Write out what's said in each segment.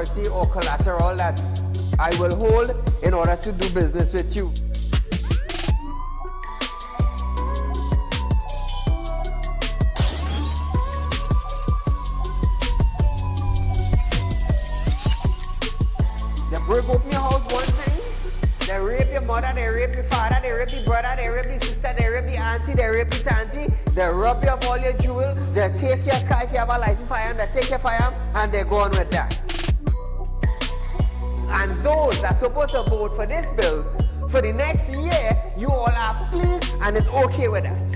security or collateral that I will hold in order to do business with you. They break open your house one thing, they rape your mother, they rape your father, they rape your brother, they rape your sister, they rape your auntie, they rape your auntie, they rob you of all your jewels, they take your car if you have a license firearm, they take your firearm and they go on with that. And those that are supposed to vote for this bill, for the next year, you all are pleased and it's okay with that.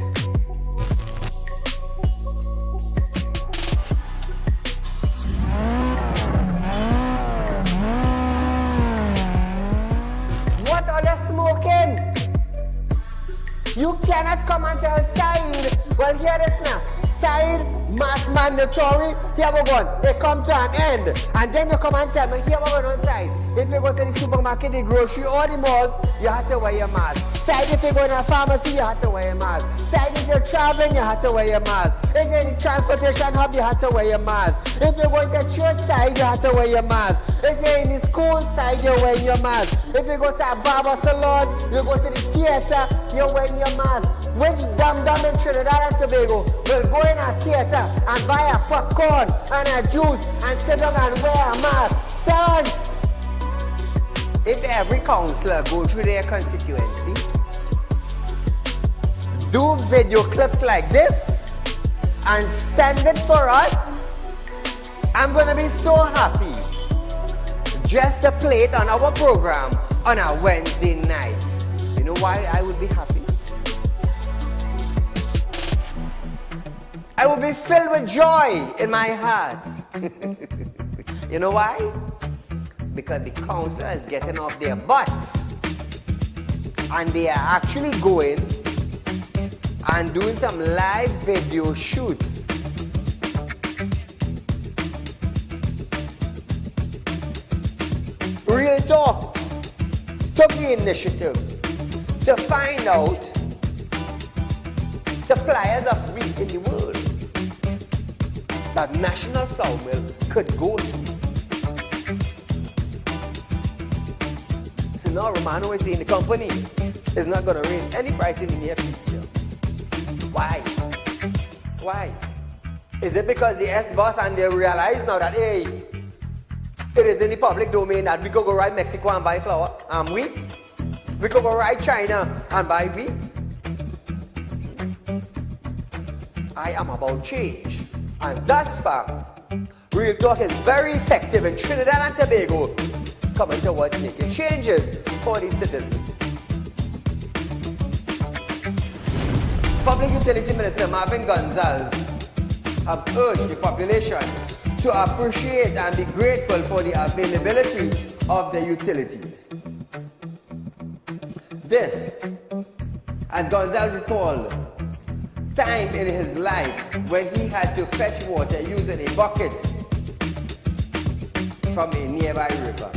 What are they smoking? You cannot come and tell Saieed, well hear this now, Saieed, mass mandatory, here we go, it come to an end. And then you come and tell me, here we go on Saieed. If you go to the supermarket, the grocery, or the malls, you have to wear your mask. Saieed, if you go to a pharmacy, you have to wear your mask. Saieed, if you're traveling, you have to wear your mask. If you're in the transportation hub, you have to wear your mask. If you're going to church side, you have to wear your mask. If you're in the school side, you're wearing your mask. If you go to a barber salon, you go to the theater, you're wearing your mask. Which dum-dum in Trinidad and Tobago will go in a theater and buy a popcorn and a juice and sit down and wear a mask? Thanks! If every councillor go through their constituency, do video clips like this and send it for us, I'm gonna be so happy just to play it on our program on a Wednesday night. You know why I would be happy? I will be filled with joy in my heart. You know why? Because the councillor is getting off their butts and they are actually going and doing some live video shoots. Real Talk took the initiative to find out suppliers of wheat in the world that National Flour Mill could go to. So now Romano is saying the company is not going to raise any price in the near future. Why? Why? Is it because the S-boss and they realize now that, hey, it is in the public domain that we could go right Mexico and buy flour and wheat? We could go right China and buy wheat? I am about change. And thus far, Real Talk is very effective in Trinidad and Tobago, coming towards making changes for the citizens. Public Utility Minister Marvin Gonzalez have urged the population to appreciate and be grateful for the availability of the utilities. This, as Gonzalez recalled, time in his life when he had to fetch water using a bucket from a nearby river.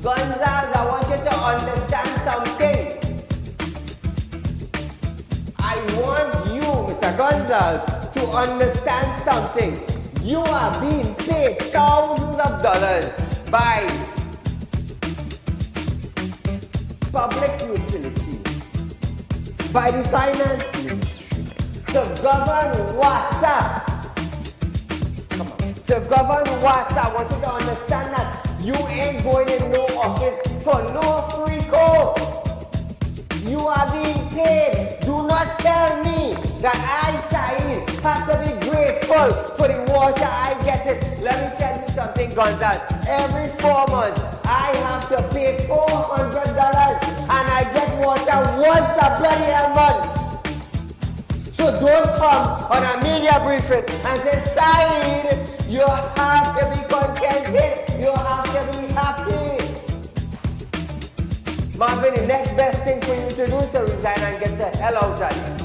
Gonzalez, I want you to understand something. I want you, Mr. Gonzalez, to understand something. You are being paid thousands of dollars by public utility, by the finance ministry, to govern WASA. Come on. To govern WASA, I want you to understand that you ain't going in no office for no free code. You are being paid. Do not tell me that I, Saieed, have to be grateful for the water I get it. Let me tell you something, Gonzalez. Every 4 months, I have to pay $400 and I get water once a bloody month. So don't come on a media briefing and say, Saieed, you have to be contented. You have to be happy. Marvin, the next best thing for you to do is to resign and get the hell out of here.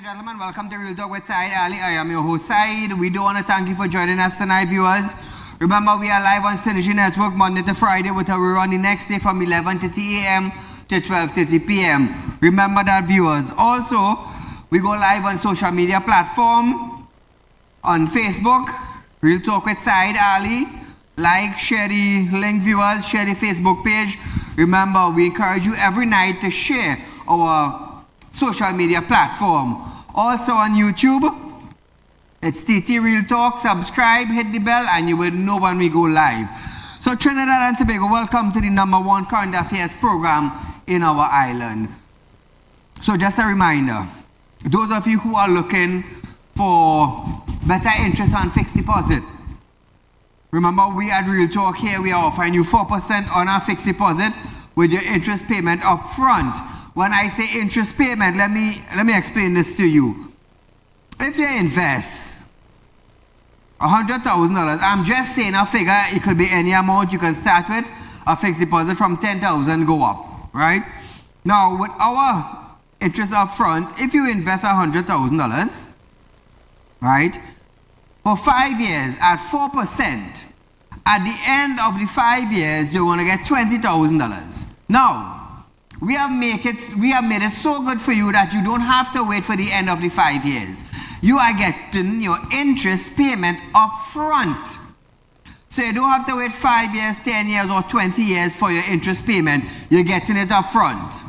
and gentlemen, welcome to Real Talk with Saieed Ali. I am your host, Saeed. We do want to thank you for joining us tonight, viewers. Remember, we are live on Synergy Network Monday to Friday with a rerun the next day from 11:30 a.m. to 12:30 p.m. Remember that, viewers. Also, we go live on social media platform on Facebook, Real Talk with Saieed Ali. Like, share the link, viewers, share the Facebook page. Remember, we encourage you every night to share our social media platform. Also on YouTube, it's TT Real Talk. Subscribe, hit the bell, and you will know when we go live. So Trinidad and Tobago, welcome to the #1 current affairs program in our island. So just a reminder, those of you who are looking for better interest on fixed deposit, remember we at Real Talk here, we are offering you 4% on our fixed deposit with your interest payment up front. When I say interest payment, let me explain this to you. If you invest $100,000, I'm just saying a figure, it could be any amount you can start with, a fixed deposit from $10,000 go up, right? Now, with our interest up front, if you invest $100,000, right, for 5 years at 4%, at the end of the 5 years, you're going to get $20,000. Now, we have made it so good for you that you don't have to wait for the end of the 5 years. You are getting your interest payment up front. So you don't have to wait 5 years, 10 years, or 20 years for your interest payment. You're getting it up front.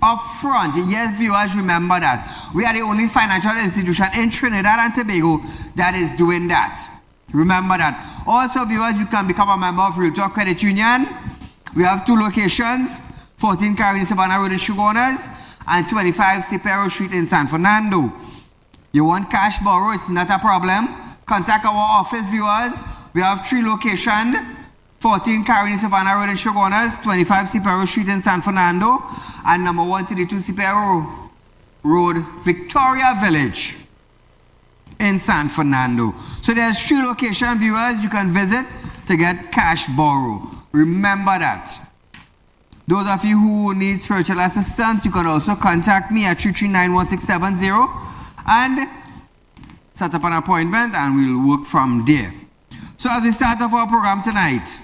Up front. Yes, viewers, remember that. We are the only financial institution in Trinidad and Tobago that is doing that. Remember that. Also, viewers, you can become a member of Real Talk Credit Union. We have 2 locations. 14 Carolina Savannah Road in Sugarnas and 25 Cepero Street in San Fernando. You want cash borrow, it's not a problem. Contact our office, viewers. We have 3 locations. 14 Carolina Savannah Road in Sugarnas, 25 Cepero Street in San Fernando, and number 132 Cepero Road, Victoria Village in San Fernando. So there's 3 locations, viewers, you can visit to get cash borrow. Remember that. Those of you who need spiritual assistance, you can also contact me at 3391670 and set up an appointment and we'll work from there. So as we start off our program tonight,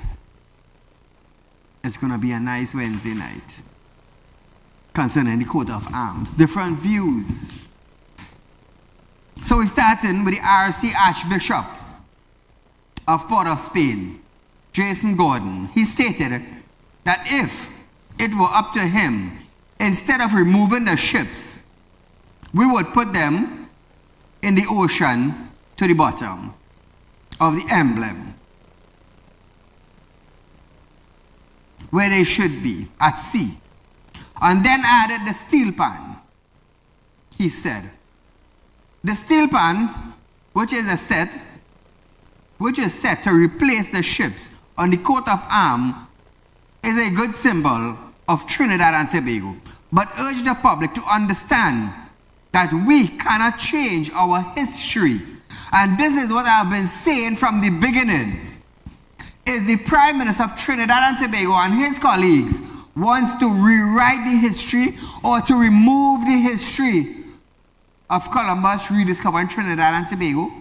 it's going to be a nice Wednesday night concerning the coat of arms, different views. So we're starting with the RC Archbishop of Port of Spain, Jason Gordon. He stated that if it were up to him, instead of removing the ships, we would put them in the ocean to the bottom of the emblem, where they should be, at sea. And then added the steel pan. He said, the steel pan, which is set to replace the ships on the coat of arms, is a good symbol of Trinidad and Tobago, but urge the public to understand that we cannot change our history. And this is what I've been saying from the beginning, is the Prime Minister of Trinidad and Tobago and his colleagues wants to rewrite the history or to remove the history of Columbus rediscovering Trinidad and Tobago.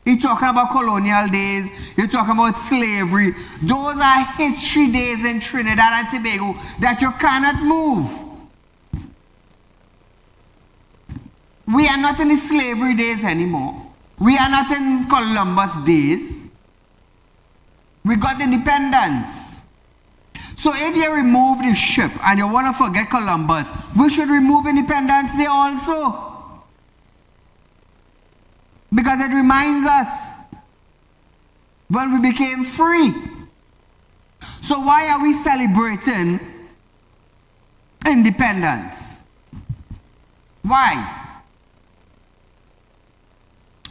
You're talking about colonial days. You're talking about slavery. Those are history days in Trinidad and Tobago that you cannot move. We are not in the slavery days anymore. We are not in Columbus days. We got independence. So if you remove the ship and you want to forget Columbus, we should remove Independence Day also. Because it reminds us when we became free. So why are we celebrating independence? Why?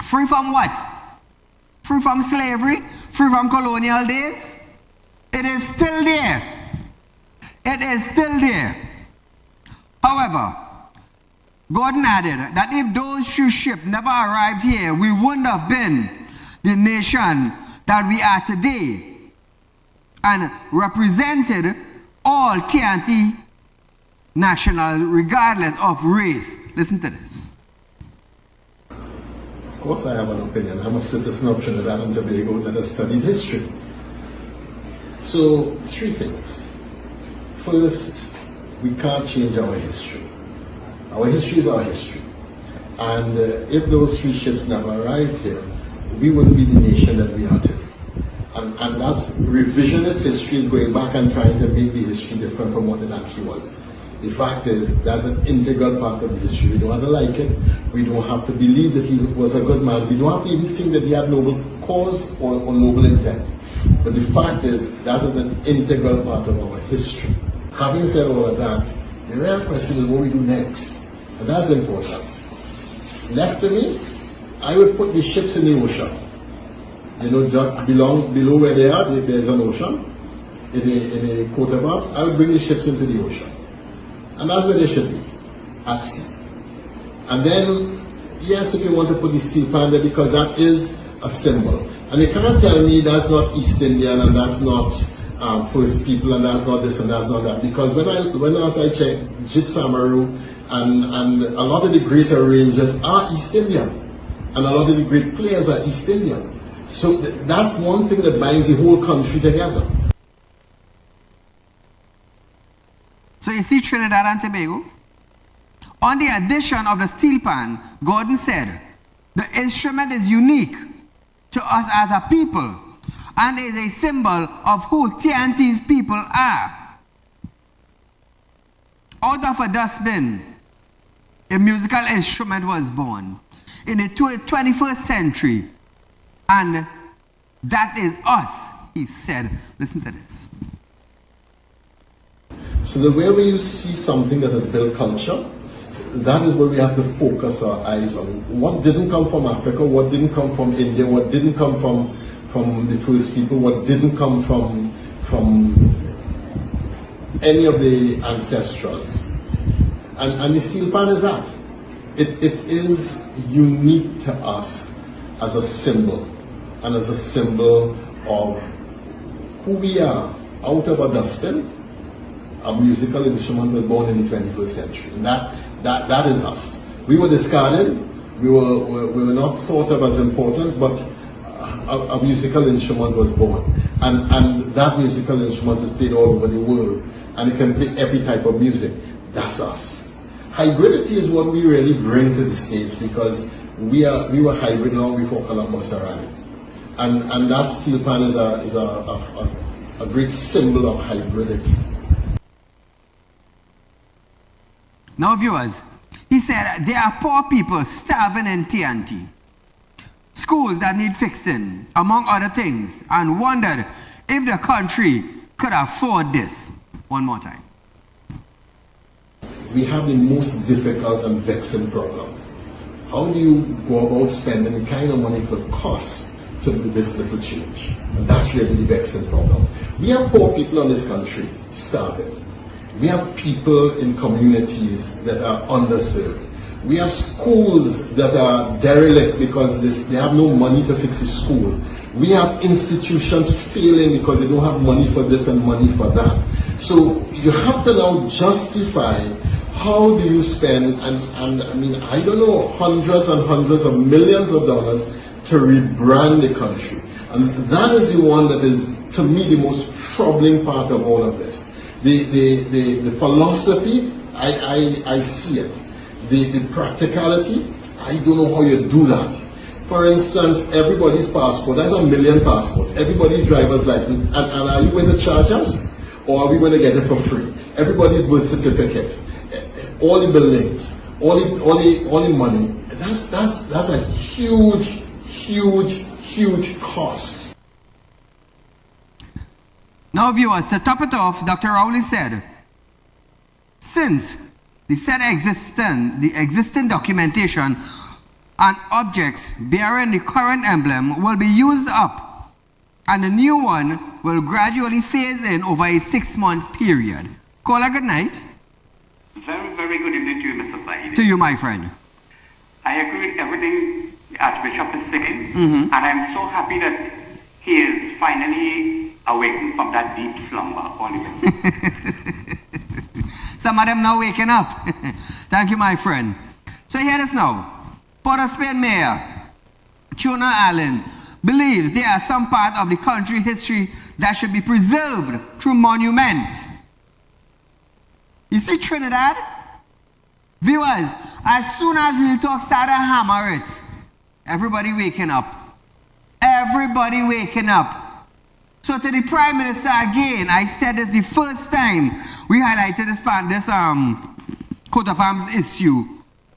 Free from what? Free from slavery? Free from colonial days? It is still there. It is still there. However, Gordon added that if those 2 ships never arrived here, we wouldn't have been the nation that we are today and represented all TNT national, regardless of race. Listen to this. Of course I have an opinion. I'm a citizen of Trinidad and Tobago that has studied history. So, three things. First, we can't change our history. Our history is our history. And if those three ships never arrived here, we wouldn't be the nation that we are today. And that's revisionist history, is going back and trying to make the history different from what it actually was. The fact is, that's an integral part of the history. We don't have to like it. We don't have to believe that he was a good man. We don't have to even think that he had noble cause or noble intent. But the fact is, that is an integral part of our history. Having said all of that, the real question is what we do next. And that's important. Left to me, I would put the ships in the ocean. You know, just below where they are, there's an ocean. In a quarter bar, I would bring the ships into the ocean. And that's where they should be, at sea. And then, yes, if you want to put the steel pan there, because that is a symbol. And you cannot tell me that's not East Indian and that's not First People and that's not this and that's not that. Because when I check Jit Samaru and a lot of the great arrangers are East Indian. And a lot of the great players are East Indian. So that's one thing that binds the whole country together. So you see Trinidad and Tobago? On the addition of the steel pan, Gordon said, the instrument is unique to us as a people and is a symbol of who TNT's people are. Out of a dustbin, a musical instrument was born in the 21st century, and that is us, he said. Listen to this. So the way we see something that has built culture, that is where we have to focus our eyes on. What didn't come from Africa, what didn't come from India, what didn't come from the First People, what didn't come from any of the ancestrals. And the steel pan is that. It is unique to us as a symbol, and as a symbol of who we are. Out of a dustbin, a musical instrument was born in the 21st century. And that is us. We were discarded. We were not thought of as important, but a musical instrument was born. And that musical instrument is played all over the world. And it can play every type of music. That's us. Hybridity is what we really bring to the stage, because we were hybrid long before Columbus arrived. And that steel pan is a great symbol of hybridity. Now viewers, he said there are poor people starving in TNT, schools that need fixing, among other things, and wondered if the country could afford this. One more time. We have the most difficult and vexing problem. How do you go about spending the kind of money it would cost to do this little change? And that's really the vexing problem. We have poor people in this country starving. We have people in communities that are underserved. We have schools that are derelict because they have no money to fix the school. We have institutions failing because they don't have money for this and money for that. So you have to now justify how do you spend, and I mean, I don't know, hundreds and hundreds of millions of dollars to rebrand the country. And that is the one that is, to me, the most troubling part of all of this. The philosophy, I see it. The practicality, I don't know how you do that. For instance, everybody's passport, that's 1 million passports, everybody's driver's license, and are you going to charge us? Or are we going to get it for free? Everybody's birth certificate, all the buildings, all the money, that's a huge cost. Now viewers, to top it off, Dr. Rowley said, since the said existing documentation and objects bearing the current emblem will be used up, and the new one will gradually phase in over a 6-month period. Call a good night. Very, very good evening to you, Mr. Saieed. To you, my friend. I agree with everything the Archbishop is saying, and I'm so happy that he is finally awakened from that deep slumber. Some of them now waking up. Thank you, my friend. So hear this now. Port of Spain Mayor Tuna Allen believes there are some part of the country history that should be preserved through monument. You see Trinidad? Viewers, as soon as Real Talk started to hammer it, everybody waking up. Everybody waking up. So to the Prime Minister again, I said this the first time we highlighted this coat of arms issue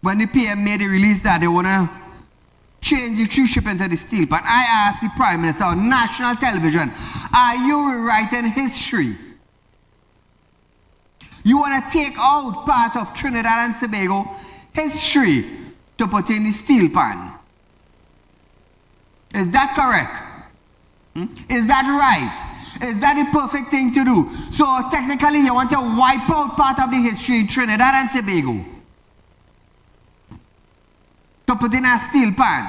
when the PM made a release that they want to change the tree ship into the steel pan. I asked the Prime Minister on national television, are you rewriting history? You want to take out part of Trinidad and Tobago history to put in the steel pan. Is that correct? Is that right? Is that the perfect thing to do? So technically you want to wipe out part of the history in Trinidad and Tobago to put in a steel pan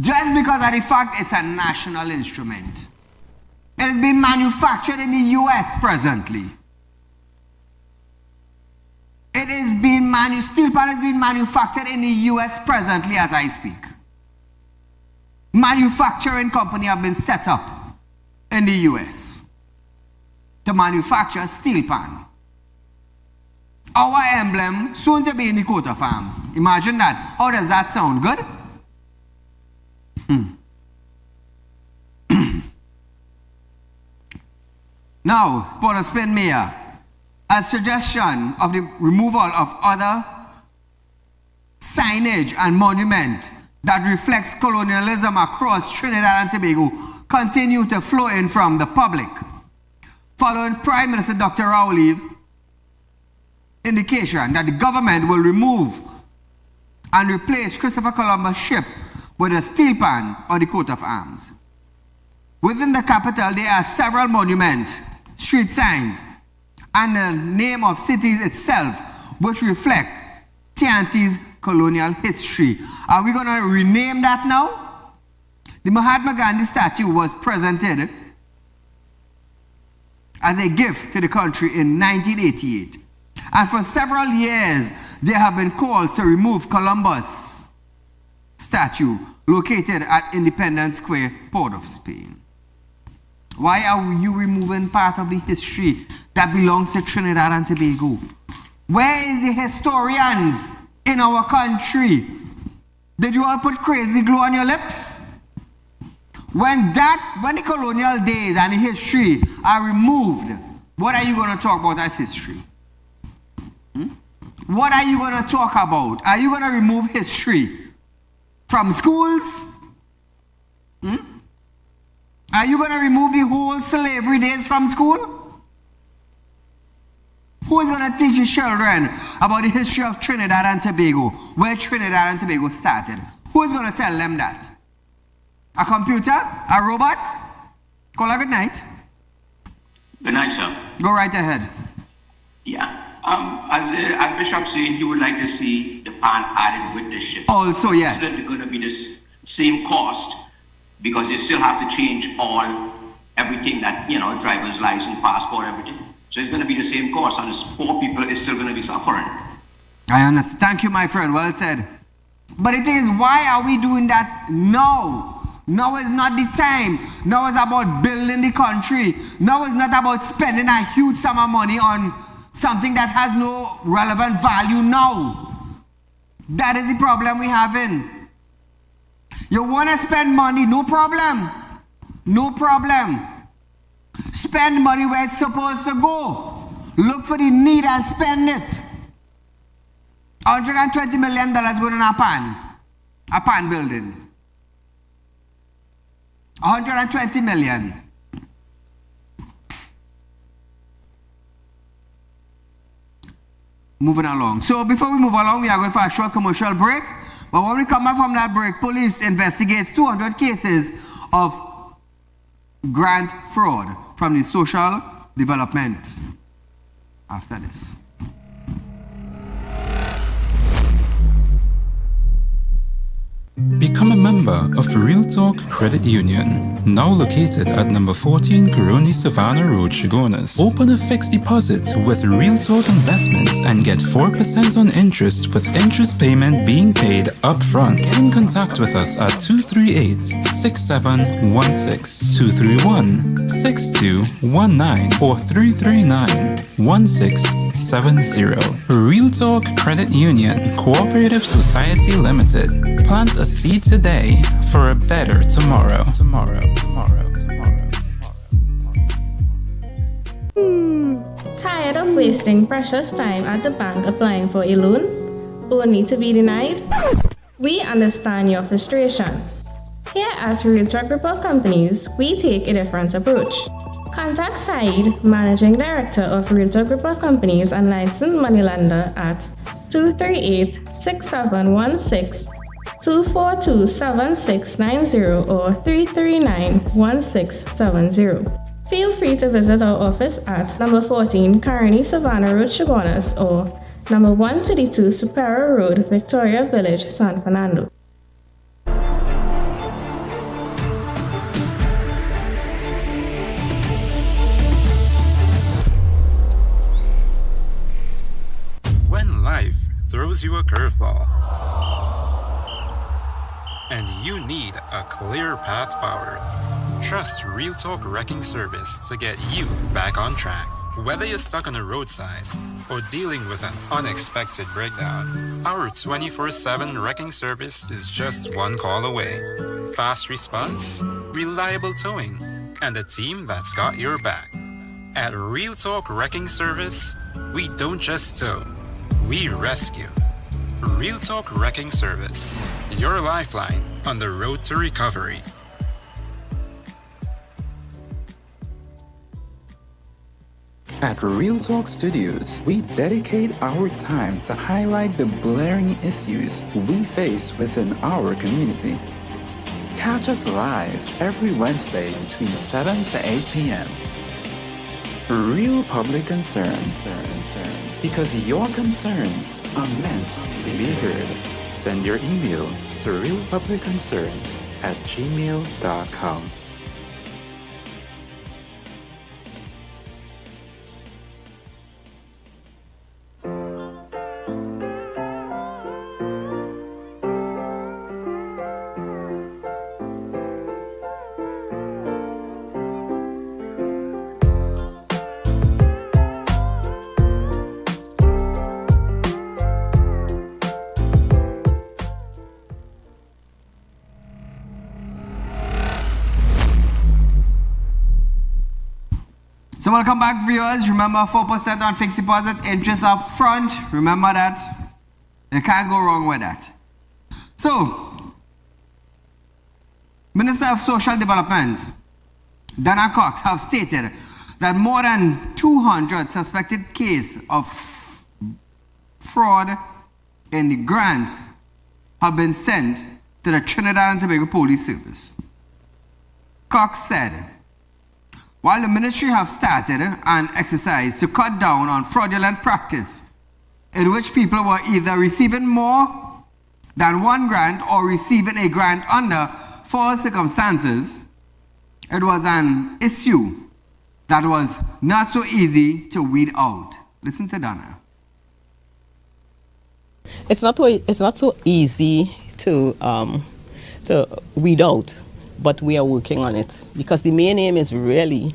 just because of the fact it's a national instrument. It is being manufactured in the US presently. Steel pan is being manufactured in the US presently as I speak. Manufacturing company have been set up in the US to manufacture steel pan. Our emblem soon to be in the coat of arms. Imagine that. How does that sound? Good? Now, Port of Spain Mayor, a suggestion of the removal of other signage and monument that reflects colonialism across Trinidad and Tobago continue to flow in from the public. Following Prime Minister Dr. Rowley's indication that the government will remove and replace Christopher Columbus ship with a steel pan on the coat of arms. Within the capital, there are several monuments, street signs, and the name of cities itself, which reflect TNT's colonial history. Are we going to rename that now? The Mahatma Gandhi statue was presented as a gift to the country in 1988. And for several years, there have been calls to remove Columbus statue located at Independence Square, Port of Spain. Why are you removing part of the history that belongs to Trinidad and Tobago? Where is the historians in our country? Did you all put crazy glue on your lips? When the colonial days and the history are removed, what are you going to talk about as history? What are you going to talk about? Are you going to remove history from schools? Are you going to remove the whole slavery days from school? Who is going to teach your children about the history of Trinidad and Tobago, where Trinidad and Tobago started? Who is going to tell them that? A computer? A robot? Call her good night. Good night, sir. Go right ahead. Yeah. As Bishop said, he would like to see the pan added with the ship. Also, yes. It's going to be the same cost because they still have to change everything that, driver's license, passport, everything. So it's going to be the same cost, and the poor people is still going to be suffering. I understand. Thank you, my friend. Well said. But the thing is, why are we doing that now? Now is not the time. Now is about building the country. Now is not about spending a huge sum of money on something that has no relevant value now. That is the problem we have in. You want to spend money, no problem. No problem. Spend money where it's supposed to go. Look for the need and spend it. $120 million going in a pan building. 120 million. Moving along. So before we move along, we are going for a short commercial break. But when we come back from that break, police investigates 200 cases of grant fraud from the social development. After this. Become a member of Real Talk Credit Union, now located at number 14 Coroni Savannah Road, Chaguanas. Open a fixed deposit with Real Talk Investments and get 4% on interest with interest payment being paid upfront. Get in contact with us at 238-6716, 231-6219 or 339-1670. Real Talk Credit Union Cooperative Society Limited. Plant a seed today for a better tomorrow. Tired of wasting precious time at the bank applying for a loan, only to be denied? We understand your frustration. Here at Real Talk Group of Companies, we take a different approach. Contact Saieed, Managing Director of Real Talk Group of Companies and licensed moneylender at 238-6716, 242-7690 or 339-1670. Feel free to visit our office at number 14 Coroni Savannah Road, Chaguanas or number 132 Superior Road, Victoria Village, San Fernando. When life throws you a curveball and you need a clear path forward, trust Real Talk Wrecking Service to get you back on track. Whether you're stuck on the roadside or dealing with an unexpected breakdown, our 24/7 wrecking service is just one call away. Fast response, reliable towing, and a team that's got your back. At Real Talk Wrecking Service, we don't just tow, we rescue. Real Talk Wrecking Service, your lifeline on the road to recovery. At Real Talk Studios, we dedicate our time to highlight the blaring issues we face within our community. Catch us live every Wednesday between 7 to 8 p.m. Real Public Concern. Because your concerns are meant to be heard. Send your email to realpublicconcerns@gmail.com. So welcome back, viewers. Remember, 4% on fixed deposit, interest up front. Remember that. You can't go wrong with that. So, Minister of Social Development, Dana Cox, have stated that more than 200 suspected cases of fraud in the grants have been sent to the Trinidad and Tobago Police Service. Cox said, while the ministry have started an exercise to cut down on fraudulent practice, in which people were either receiving more than one grant or receiving a grant under false circumstances, it was an issue that was not so easy to weed out. Listen to Donna. It's not so easy to weed out, but we are working on it, because the main aim is really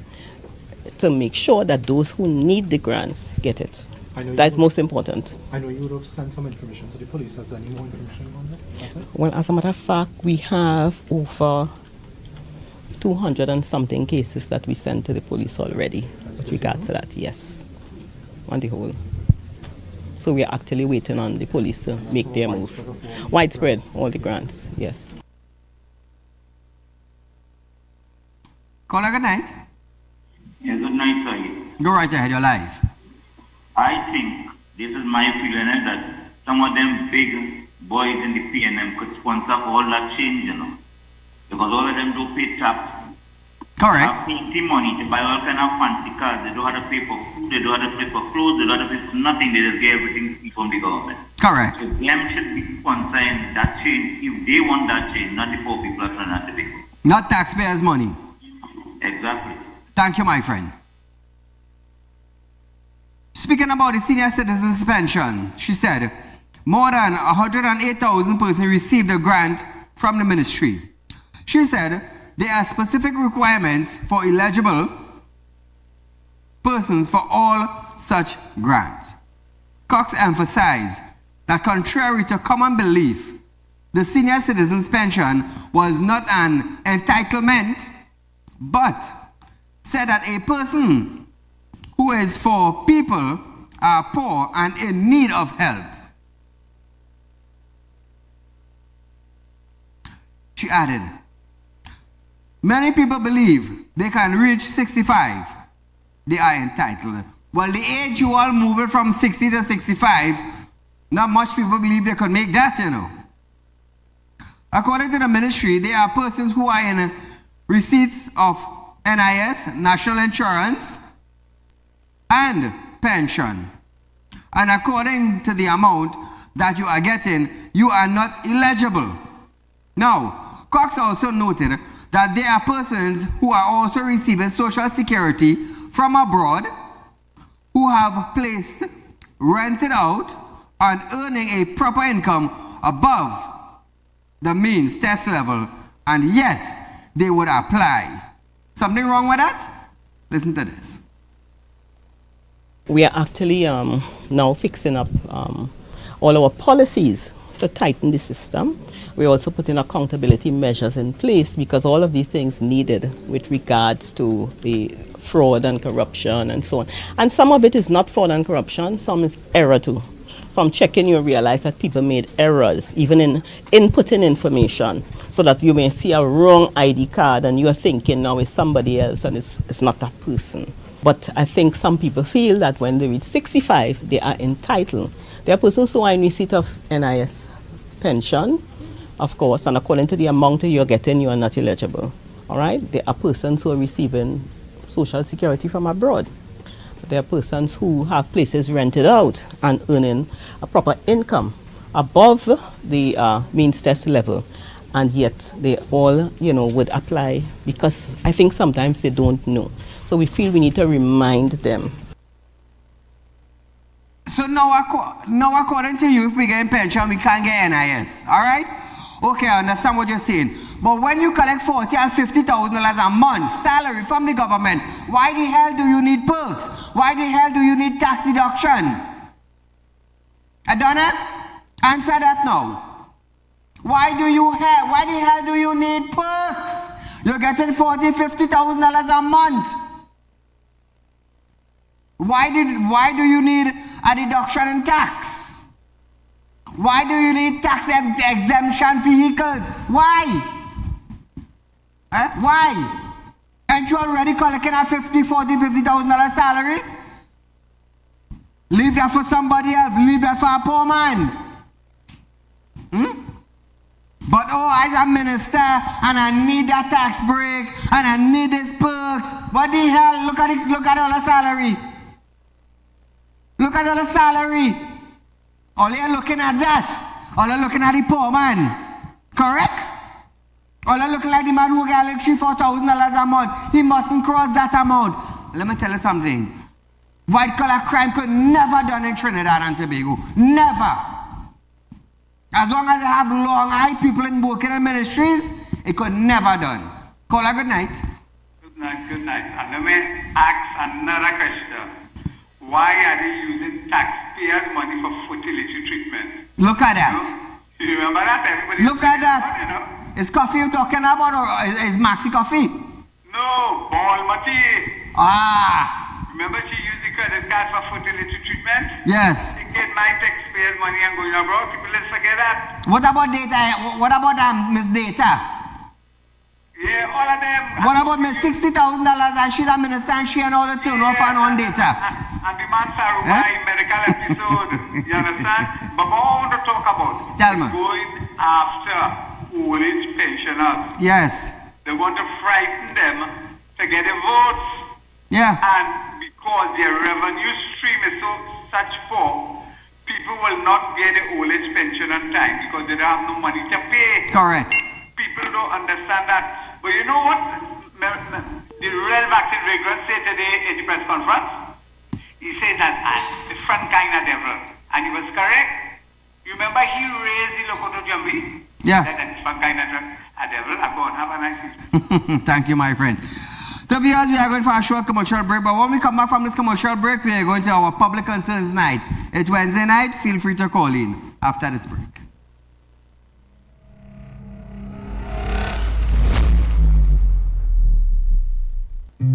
to make sure that those who need the grants get it. That's most important. I know you would have sent some information to the police. Has any more information on that? That's it? Well, as a matter of fact, we have over 200 and something cases that we sent to the police already with regard to that, yes, on the whole. So we are actually waiting on the police to make their move. Widespread, all the grants, yes. Caller, good night. Yeah, good night, Saeed. Go right ahead, you're live. I think this is my feeling that some of them big boys in the PNM could sponsor all that change, you know. Because all of them do pay tax Correct. Have plenty money to buy all kind of fancy cars. They don't have to pay for food, they don't have to pay for clothes, they don't have to pay for nothing. They just get everything from the government. Correct. So them should be sponsoring that change if they want that change, not the poor people are trying to pay. Not taxpayers' money. Exactly. Thank you, my friend. Speaking about the senior citizens pension, she said, more than 108,000 persons received a grant from the ministry. She said, there are specific requirements for eligible persons for all such grants. Cox emphasized that contrary to common belief, the senior citizens pension was not an entitlement, but said that a person who is for people are poor and in need of help. She added, many people believe they can reach 65. They are entitled. Well, the age you all move it from 60 to 65, not much people believe they could make that, you know. According to the ministry, there are persons who are in receipts of NIS, national insurance, and pension. And according to the amount that you are getting, you are not eligible. Now, Cox also noted that there are persons who are also receiving Social Security from abroad who have placed, rented out, and earning a proper income above the means test level, and yet they would apply. Something wrong with that? Listen to this. We are actually now fixing up all our policies to tighten the system. We're also putting accountability measures in place because all of these things needed with regards to the fraud and corruption and so on. And some of it is not fraud and corruption, some is error too. From checking, you realize that people made errors, even in inputting information, so that you may see a wrong ID card and you're thinking now it's somebody else and it's not that person. But I think some people feel that when they reach 65, they are entitled. There are persons who are in receipt of NIS pension, of course, and according to the amount that you're getting, you are not eligible. All right? There are persons who are receiving Social Security from abroad. There are persons who have places rented out and earning a proper income above the means test level, and yet they all, would apply because I think sometimes they don't know. So we feel we need to remind them. So now according to you, if we get pension, we can't get NIS, all right? Okay, I understand what you're saying. But when you collect $40,000 and $50,000 a month salary from the government, why the hell do you need perks? Why the hell do you need tax deduction? Adonna, answer that now. Why the hell do you need perks? You're getting $40,000, $50,000 a month. Why do you need a deduction in tax? Why do you need tax exemption vehicles? Why? Why? Ain't you already collecting a $50,000 salary? Leave that for somebody else. Leave that for a poor man. But as a minister, and I need that tax break, and I need these perks. What the hell? Look at all the salary. Look at all the salary. All you're looking at that. All you're looking at the poor man. Correct? All you're looking like the man who got like $3,000-$4,000 a month. He mustn't cross that amount. Let me tell you something. White collar crime could never done in Trinidad and Tobago. Never. As long as they have long-eyed people in working in ministries, it could never done. Call a good night. Good night, good night. And let me ask another question. Why are they using taxpayers' money for fertility treatment? Look at that. You remember that? Everybody Look at that. Is coffee you're talking about, or is Maxi coffee? No, Balmati. Remember she used the credit card for fertility treatment? Yes. She get my taxpayers' money and going abroad. People, let's forget that. What about data? What about Miss Data? Yeah, all of them. What about Miss $60,000 and she's a minister and she and all the turn off and on data? And the man Sarubai medical episode, you understand? But what I want to talk about Tell me. Going after old age pensioners. Yes. They want to frighten them to get the votes. Yeah. And because their revenue stream is such poor, people will not get the old age pension on time because they don't have no money to pay. Correct. People don't understand that. But you know what the rural vaccine regular said today at the press conference? He said that the front kind of devil. And he was correct. You remember he raised the Lokoto Jambi? Yeah. That front kind of devil. I go on, have a nice evening. Thank you, my friend. So viewers, we are going for a short commercial break, but when we come back from this commercial break, we are going to our public concerns night. It's Wednesday night. Feel free to call in after this break.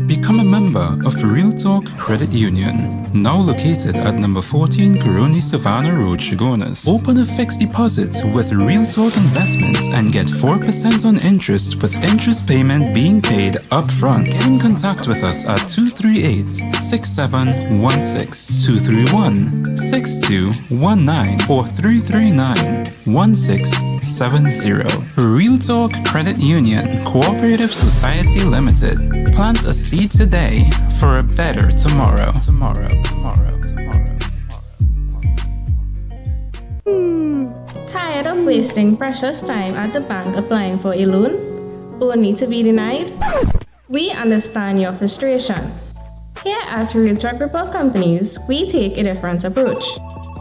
Become a member of Real Talk Credit Union, now located at number 14 Coroni Savannah Road, Chagonas. Open a fixed deposit with Real Talk Investments and get 4% on interest with interest payment being paid upfront. Get in contact with us at 238-6716, 231-6219 or 339-1670. Real Talk Credit Union Cooperative Society Limited. Plant a seed today for a better tomorrow. Tired of wasting precious time at the bank applying for a loan? Only to be denied? We understand your frustration. Here at Real Talk Group of Companies, we take a different approach.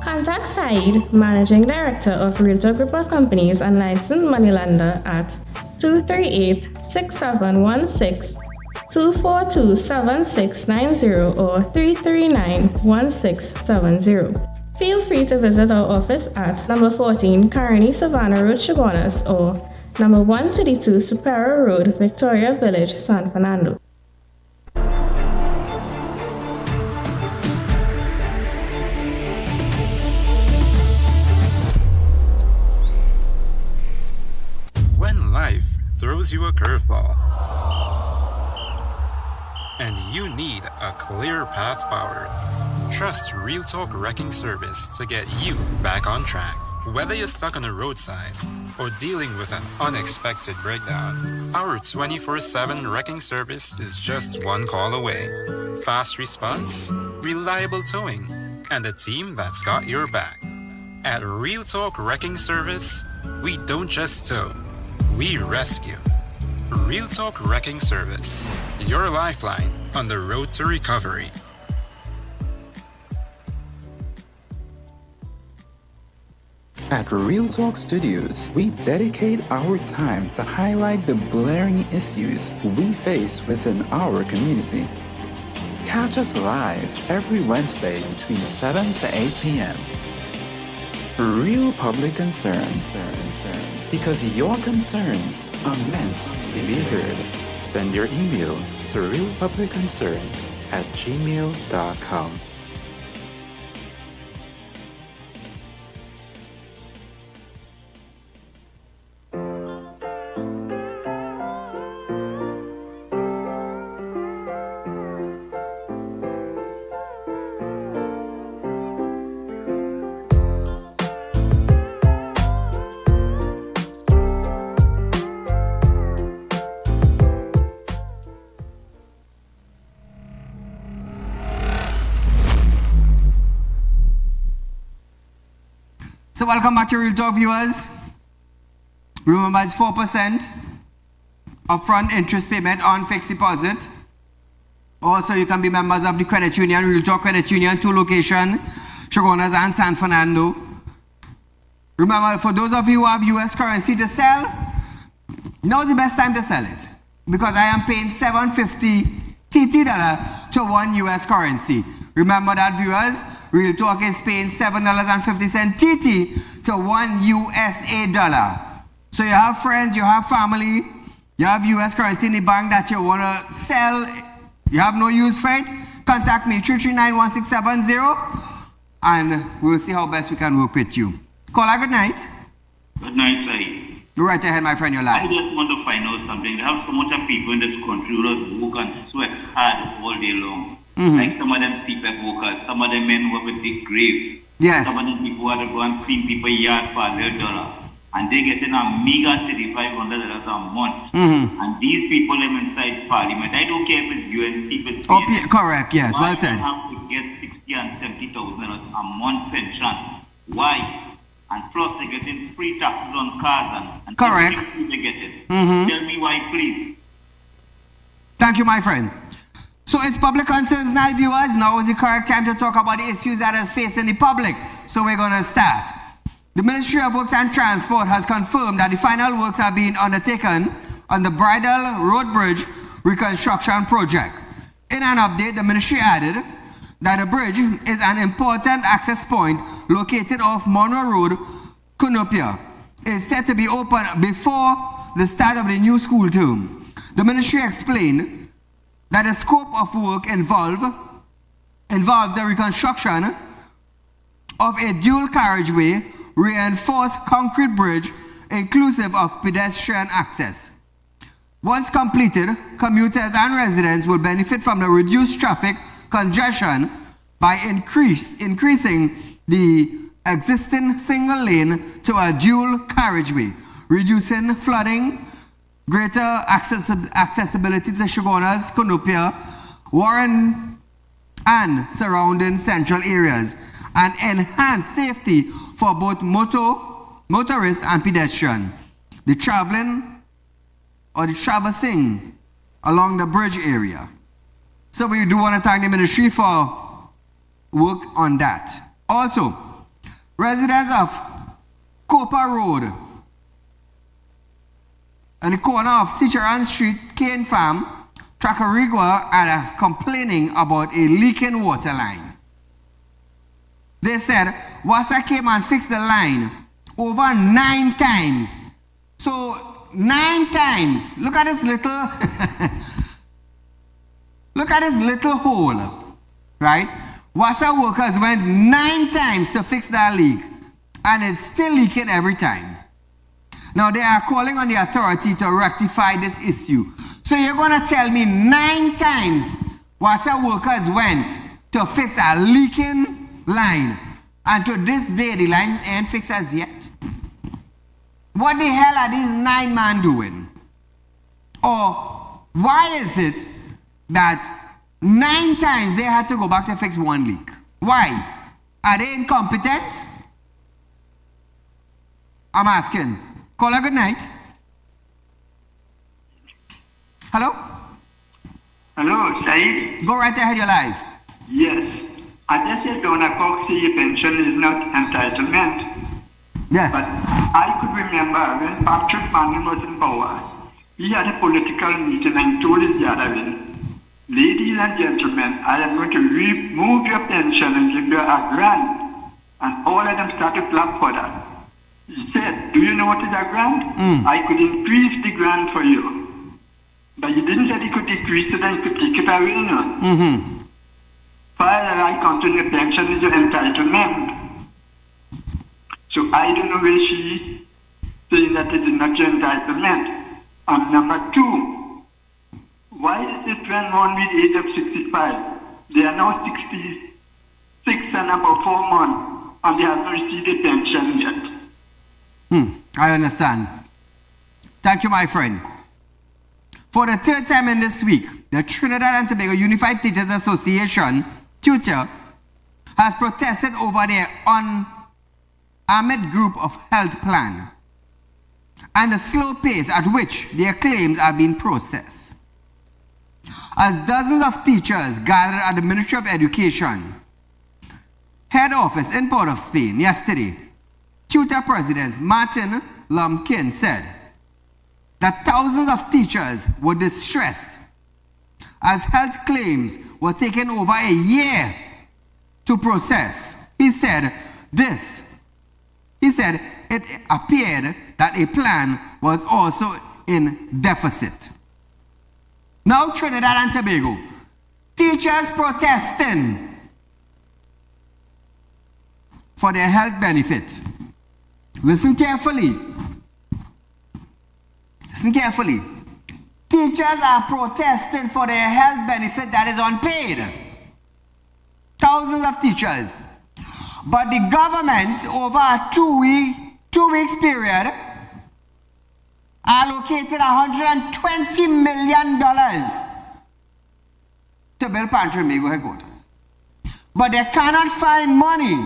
Contact Saieed, Managing Director of Real Talk Group of Companies and licensed moneylender at 238-6716, 242-7690 or 339-1670. Feel free to visit our office at number 14 Coroni Savannah Road, Chagonas or number 132 Superior Road, Victoria Village, San Fernando. When life throws you a curveball and you need a clear path forward, trust Real Talk Wrecking Service to get you back on track. Whether you're stuck on a roadside or dealing with an unexpected breakdown, our 24/7 wrecking service is just one call away. Fast response, reliable towing, and a team that's got your back. At Real Talk Wrecking Service, we don't just tow, we rescue. Real Talk Wrecking Service, your lifeline on the road to recovery. At Real Talk Studios, we dedicate our time to highlight the blaring issues we face within our community. Catch us live every Wednesday between 7 to 8 p.m. Real Public Concern. Because your concerns are meant to be heard. Send your email to realpublicconcerns@gmail.com. So welcome back to Real Talk, viewers. Remember, it's 4% upfront interest payment on fixed deposit. Also, you can be members of the credit union, Real Talk Credit Union, 2 locations, Chagonas and San Fernando. Remember, for those of you who have US currency to sell, now's the best time to sell it. Because I am paying $7.50 TT to 1 US currency. Remember that, viewers. Real Talk is paying $7.50 TT to 1 USA dollar. So you have friends, you have family, you have US currency in the bank that you want to sell, you have no use for it, contact me, 339-1670, and we'll see how best we can work with you. Caller, good night. Good night, Saeed. Right ahead, my friend, you're live. I just want to find out something. They have so much of people in this country who just work and sweat hard all day long. Like some of them CPAP workers, some of them men work with the grave. Yes. Some of them people who have to go and clean people's yard for $1. and they getting a meager $3,500 a month. And these people live inside Parliament. I don't care if it's UN people. Correct, yes, Why well said. they have to get $60,000 and $70,000 a month pension? Why? And plus they're getting free taxes on cars and correct. Everything they get it. Tell me why, please. Thank you, my friend. So it's public concerns now, viewers. Now is the correct time to talk about the issues that is facing the public. So we're going to start. The Ministry of Works and Transport has confirmed that the final works are being undertaken on the Bridal Road Bridge reconstruction project. In an update, the ministry added that the bridge is an important access point located off Monroe Road, Cunupia. It is set to be open before the start of the new school term. The ministry explained that the scope of work involves the reconstruction of a dual carriageway, reinforced concrete bridge inclusive of pedestrian access. Once completed, commuters and residents will benefit from the reduced traffic congestion by increasing the existing single lane to a dual carriageway, reducing flooding, greater accessibility to Shogunas, Cunupia, Warren, and surrounding central areas, and enhance safety for both motorists and pedestrians. The traversing along the bridge area. So we do want to thank the ministry for work on that. Also, residents of Copa Road and the corner of Cicheran Street, Cane Farm, Tracarigua, are complaining about a leaking water line. They said WASA came and fixed the line over 9 times. So 9 times. Look at this little look at this little hole, right? WASA workers went 9 times to fix that leak, and it's still leaking every time. Now they are calling on the authority to rectify this issue. So you're going to tell me 9 times WASA workers went to fix a leaking line, and to this day the line ain't fixed as yet? What the hell are these 9 men doing? Or why is it that 9 times they had to go back to fix 1 leak? Why? Are they incompetent? I'm asking. Caller, good night. Hello? Hello, Saeed? Go right ahead, you're live. Yes. I just said Donna Cox say pension is not entitlement. Yes. But I could remember when Patrick Manning was in power, he had a political meeting and told his gathering, ladies and gentlemen, I am going to remove your pension and give you a grant. And all of them started to clap for that. He said, do you know what is a grant? I could increase the grant for you. But he didn't say he could decrease it and he could take it away. No? Far as I continue, pension is your entitlement. So I don't know where she saying that it is not your entitlement. And number 2, why is it when one with age of 65, they are now 66 and about 4 months, and they have not received a pension yet? I understand. Thank you, my friend. For the 3rd time in this week, the Trinidad and Tobago Unified Teachers Association, TUTA, has protested over their unarmed group of health plan and the slow pace at which their claims are being processed. As dozens of teachers gathered at the Ministry of Education head office in Port of Spain yesterday, TUTA President Martin Lumpkin said that thousands of teachers were distressed as health claims were taking over a year to process. He said it appeared that a plan was also in deficit. Now Trinidad and Tobago, teachers protesting for their health benefits. Listen carefully. Listen carefully. Teachers are protesting for their health benefit that is unpaid. Thousands of teachers. But the government, over a 2-week 2 weeks period, allocated $120 million to build Pantry and Bego headquarters. But they cannot find money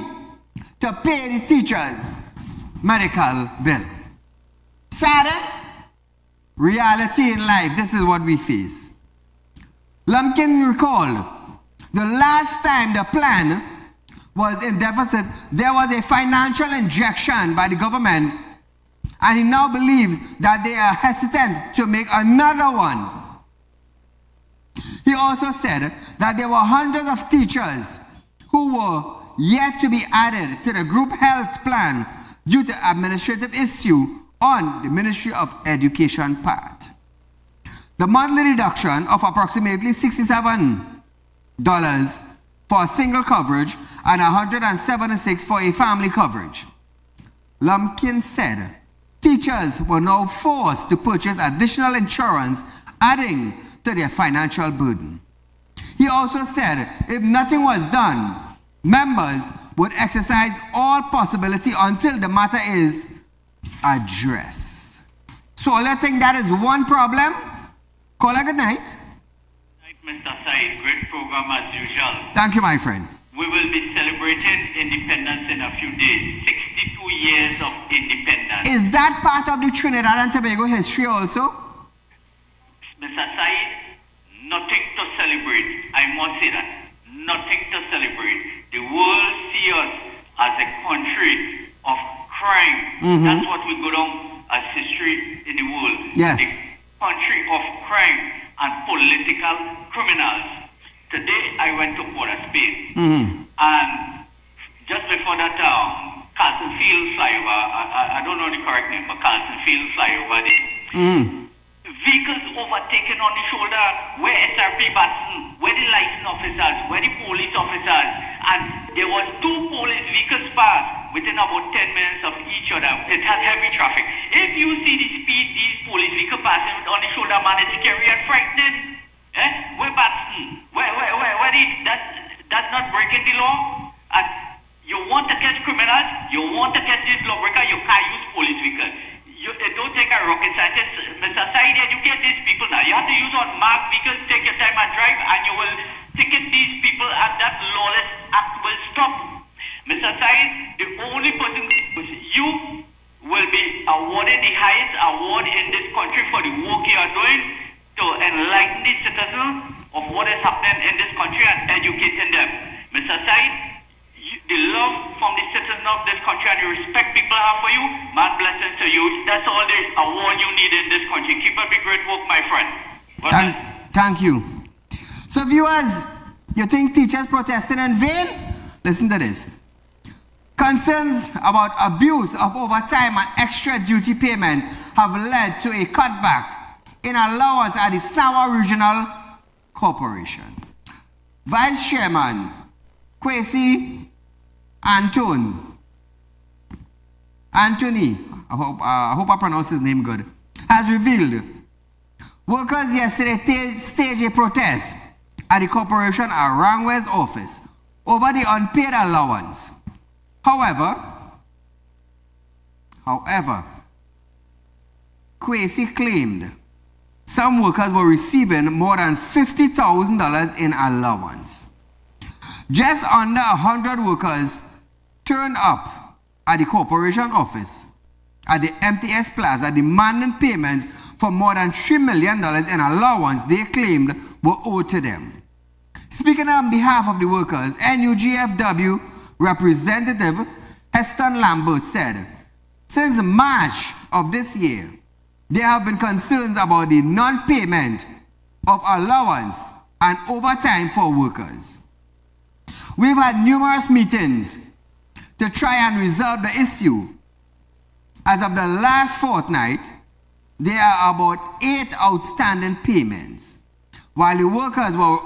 to pay the teachers' medical bill. Saddened? Reality in life, this is what we face. Lumpkin recalled the last time the plan was in deficit, there was a financial injection by the government, and he now believes that they are hesitant to make another one. He also said that there were hundreds of teachers who were yet to be added to the group health plan due to administrative issue on the Ministry of Education part. The monthly reduction of approximately $67 for a single coverage and $176 for a family coverage. Lumpkin said teachers were now forced to purchase additional insurance, adding to their financial burden. He also said if nothing was done, members would exercise all possibility until the matter is addressed. So let's think that is one problem. Call a good night. Mr. Said, great program as usual. Thank you, my friend. We will be celebrating independence in a few days. 62 years of independence. Is that part of the Trinidad and Tobago history also? Mr. Said, nothing to celebrate. I must say that. Nothing to celebrate. The world sees us as a country of crime. That's what we go down as history in the world. Yes. The country of crime and political criminals. Today I went to Port of Spain, and just before that Carlton Field flyover, I don't know the correct name, but Carlton Field flyover, vehicles overtaken on the shoulder, where SRP Batson, where the license officers, where the police officers, and there was 2 police vehicles passed within about 10 minutes of each other. It has heavy traffic. If you see the speed these police vehicles passing on the shoulder, man, it's scary and frightening. Where Batson? Where that's not breaking the law? And you want to catch criminals, you want to catch this lawbreaker, you can't use police vehicles. It don't take a rocket scientist. Mr. Said, educate these people now. You have to use unmarked vehicles, take your time and drive, and you will ticket these people, and that lawless act will stop. Mr. Said, the only person you will be awarded the highest award in this country for the work you are doing to enlighten the citizens of what is happening in this country and educating them. Mr. Said, the love from the citizens of this country and the respect people have for you, man, blessings to you. That's all the award you need in this country. Keep up the great work, my friend. Thank you. So viewers, you think teachers protesting in vain? Listen to this. Concerns about abuse of overtime and extra duty payment have led to a cutback in allowance at the Sawa Regional Corporation. Vice Chairman Kwesi Anthony, I hope I pronounce his name good, has revealed workers yesterday staged a protest at the corporation at Rangway's office over the unpaid allowance. However, Kwesi claimed some workers were receiving more than $50,000 in allowance. Just under 100 workers turned up at the corporation office at the MTS Plaza demanding payments for more than $3 million in allowance they claimed were owed to them. Speaking on behalf of the workers, NUGFW representative Heston Lambert said, since March of this year, there have been concerns about the non-payment of allowance and overtime for workers. We've had numerous meetings to try and resolve the issue. As of the last fortnight, there are about 8 outstanding payments. While the workers were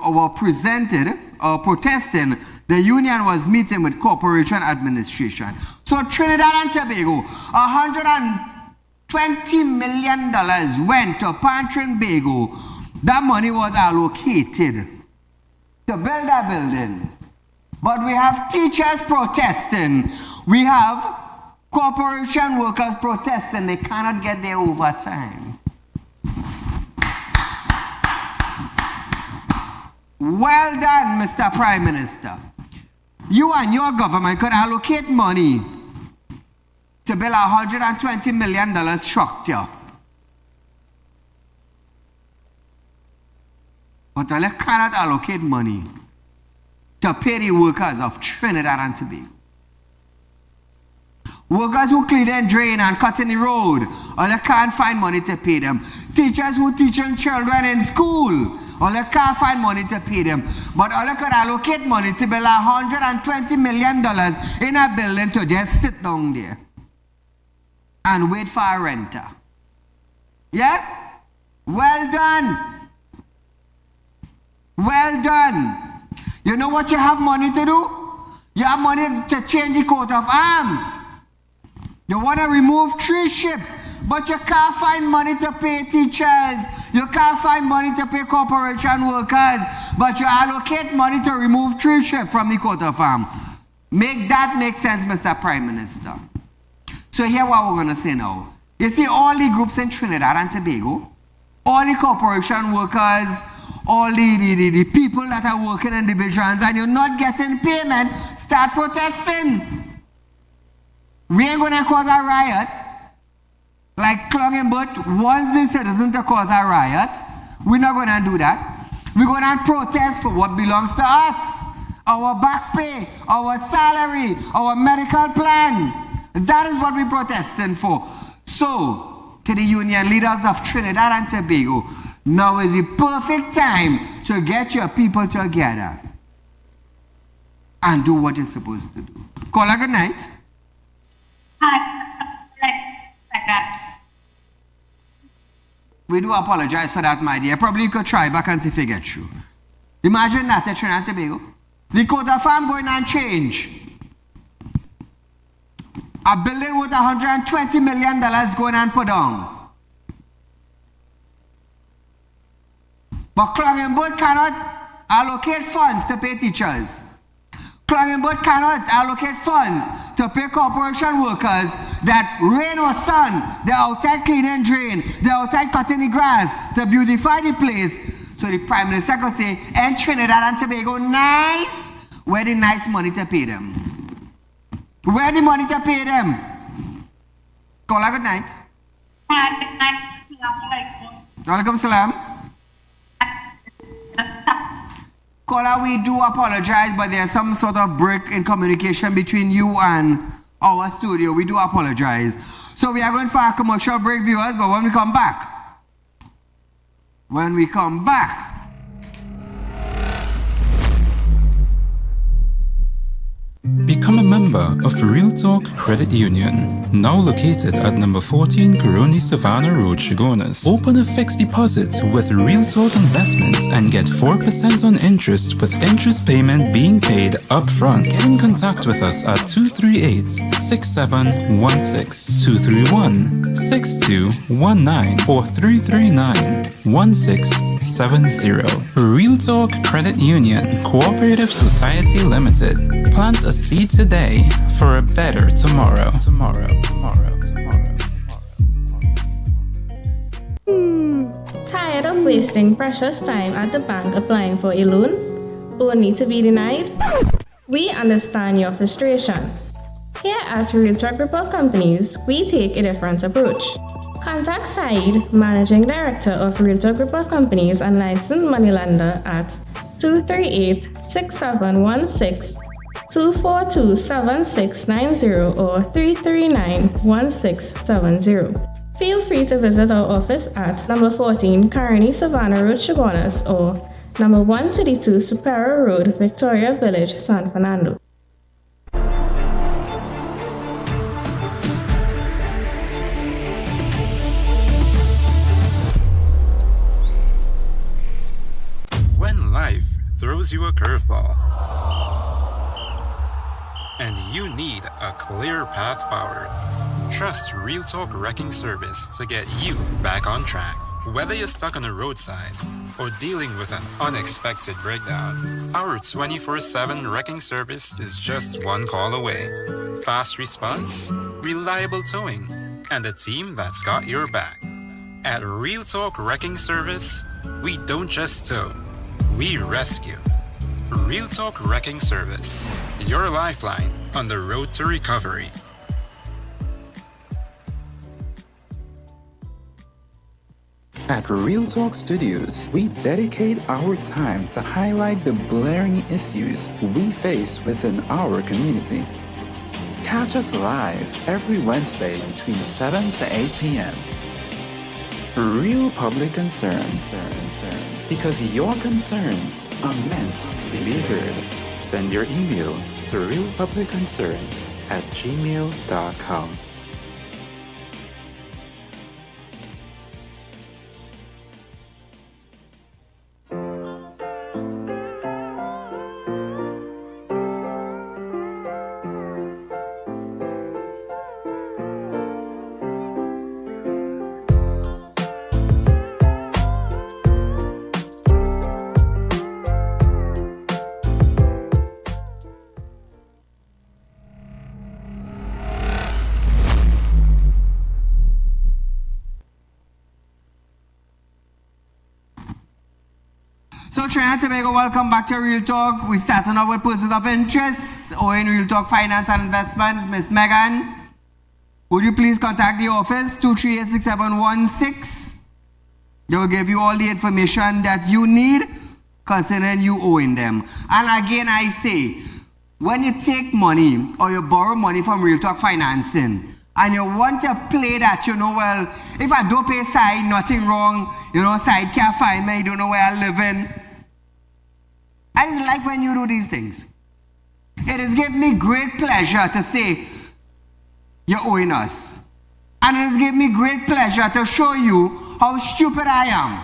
protesting, the union was meeting with corporation administration. So Trinidad and Tobago, $120 million went to Pantry and Bego. That money was allocated to build a building. But we have teachers protesting. We have Corporation workers protesting, they cannot get their overtime. Well done, Mr. Prime Minister. You and your government could allocate money to build a $120 million structure. But you cannot allocate money to pay the workers of Trinidad and Tobago. Workers who clean and drain and cut in the road, or they can't find money to pay them. Teachers who teaching children in school, or they can't find money to pay them. But all they could allocate money to build $120 million in a building to just sit down there and wait for a renter. Yeah? Well done. Well done. You know what you have money to do? You have money to change the coat of arms. You want to remove 3 ships, but you can't find money to pay teachers. You can't find money to pay corporation workers, but you allocate money to remove 3 ships from the coat of arms. Make that make sense, Mr. Prime Minister. So here what we're going to say now. You see all the groups in Trinidad and Tobago, all the corporation workers, all the people that are working in divisions and you're not getting payment, start protesting. We ain't going to cause a riot like Clungenbut wants the citizens to cause a riot. We're not going to do that. We're going to protest for what belongs to us. Our back pay, our salary, our medical plan. That is what we're protesting for. So, to the union leaders of Trinidad and Tobago, now is the perfect time to get your people together and do what you're supposed to do. Call a good night. We do apologize for that, my dear. Probably you could try back and see if you get through. Imagine that at Trinidad and Tobago. The coat of arms going and change. A building with $120 million going and put down. But Clungenbut cannot allocate funds to pay teachers. Clungenbut cannot allocate funds to pay corporation workers that rain or sun, they're outside cleaning drain, they're outside cutting the grass to beautify the place. So the Prime Minister could say, and Trinidad and Tobago, nice. Where the nice money to pay them? Where the money to pay them? Call a good night. Walaikum salam. Caller, we do apologize, but there's some sort of break in communication between you and our studio. We do apologize. So we are going for a commercial break, viewers, but when we come back, Become a member of Real Talk Credit Union, now located at number 14 Coroni Savannah Road, Chagonas. Open a fixed deposit with Real Talk Investments and get 4% on interest with interest payment being paid up front. Get in contact with us at 238-6716, 231-6219 or 339-1670. Real Talk Credit Union, Cooperative Society Limited. Plant a seed today for a better tomorrow. Tired of wasting precious time at the bank applying for a loan, only to be denied? We understand your frustration. Here at Realtor Group of Companies, we take a different approach. Contact Saieed, Managing Director of Realtor Group of Companies and licensed moneylender at 238-6716, 242-7690 or 339-1670. Feel free to visit our office at number 14 Coroni Savannah Road, Chagonas or number 132 Superior Road, Victoria Village, San Fernando. When life throws you a curveball and you need a clear path forward, trust Real Talk Wrecking Service to get you back on track. Whether you're stuck on the roadside or dealing with an unexpected breakdown, our 24/7 wrecking service is just one call away. Fast response? reliable towing, and a team that's got your back. At Real Talk Wrecking Service, we don't just tow, we rescue. Real Talk Wrecking Service, your lifeline on the road to recovery. At Real Talk Studios, we dedicate our time to highlight the glaring issues we face within our community. Catch us live every Wednesday between 7 to 8 p.m. Real Public Concern. Because your concerns are meant to be heard. Send your email to realpublicconcerns@gmail.com. So Trinidad and Tobago, welcome back to Real Talk. We're starting off with persons of interest or in Real Talk Finance and Investment. Miss Megan, would you please contact the office, 238-6716. They will give you all the information that you need concerning you owing them. And again, I say, when you take money or you borrow money from Real Talk Financing, and you want to play that, well, if I don't pay side, nothing wrong, side can't find me, you don't know where I live in. I just like when you do these things. It has given me great pleasure to say, you're owing us. And it has given me great pleasure to show you how stupid I am.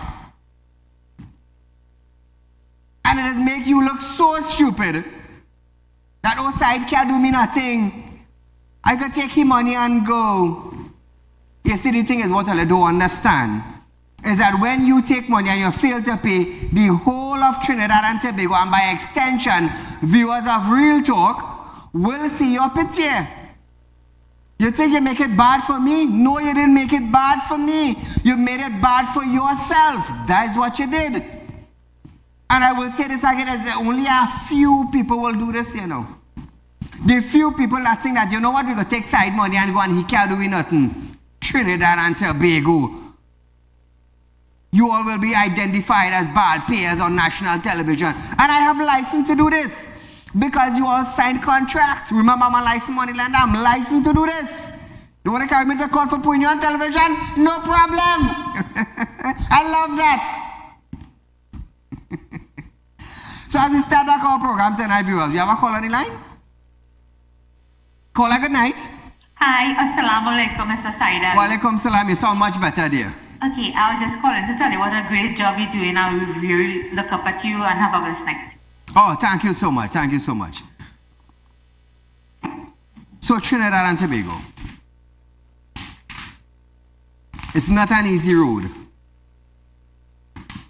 And it has made you look so stupid that outside can't do me nothing. I could take him money and go. You see, the thing is what I don't understand is that when you take money and you fail to pay, the whole of Trinidad and Tobago, and by extension, viewers of Real Talk, will see your picture. You think you make it bad for me? No, you didn't make it bad for me. You made it bad for yourself. That's what you did. And I will say this again, is that only a few people will do this, The few people that think that, what, we go take side money and go and he can't do nothing. Trinidad and Tobago. You all will be identified as bad payers on national television. And I have license to do this. Because you all signed contract. Remember, I'm a licensed money lender. I'm licensed to do this. You want to carry me to court for putting you on television? No problem. I love that. So as we start back our program tonight, viewers, we have a call on the line? Caller, good night. Hi, assalamu alaikum, Mr. Saieed Ali. Wa alaikum salam. You sound much better, dear. Okay, I was just calling to tell you what a great job you're doing. I will really look up at you and have a blessed night. Oh, thank you so much. Thank you so much. So Trinidad and Tobago. It's not an easy road.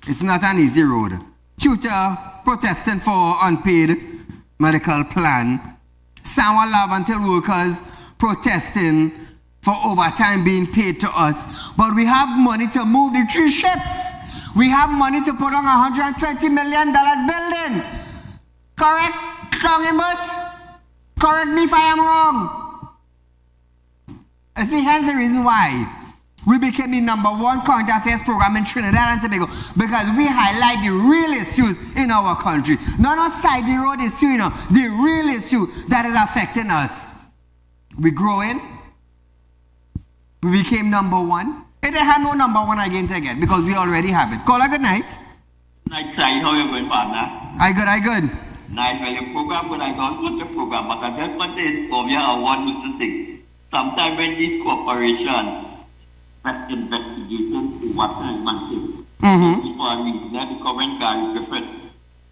It's not an easy road. Tutor protesting for unpaid medical plan. Someone love until workers protesting for overtime being paid to us. But we have money to move the 3 ships. We have money to put on $120 million building. Correct, Strongimut? Correct me if I am wrong. I see, hence the reason why we became the #1 current affairs program in Trinidad and Tobago, because we highlight the real issues in our country. Not outside the road issue, the real issue that is affecting us. We growing. We became #1. It had no #1 again to get because we already have it. Caller, good night. Night, Saeed. How are you going, partner? I good. Night, well, your program, but I don't want the program, but I just want to inform you of one little thing. Sometimes when these corporations investigations to what time and things, for a reason, that the current Gary Griffith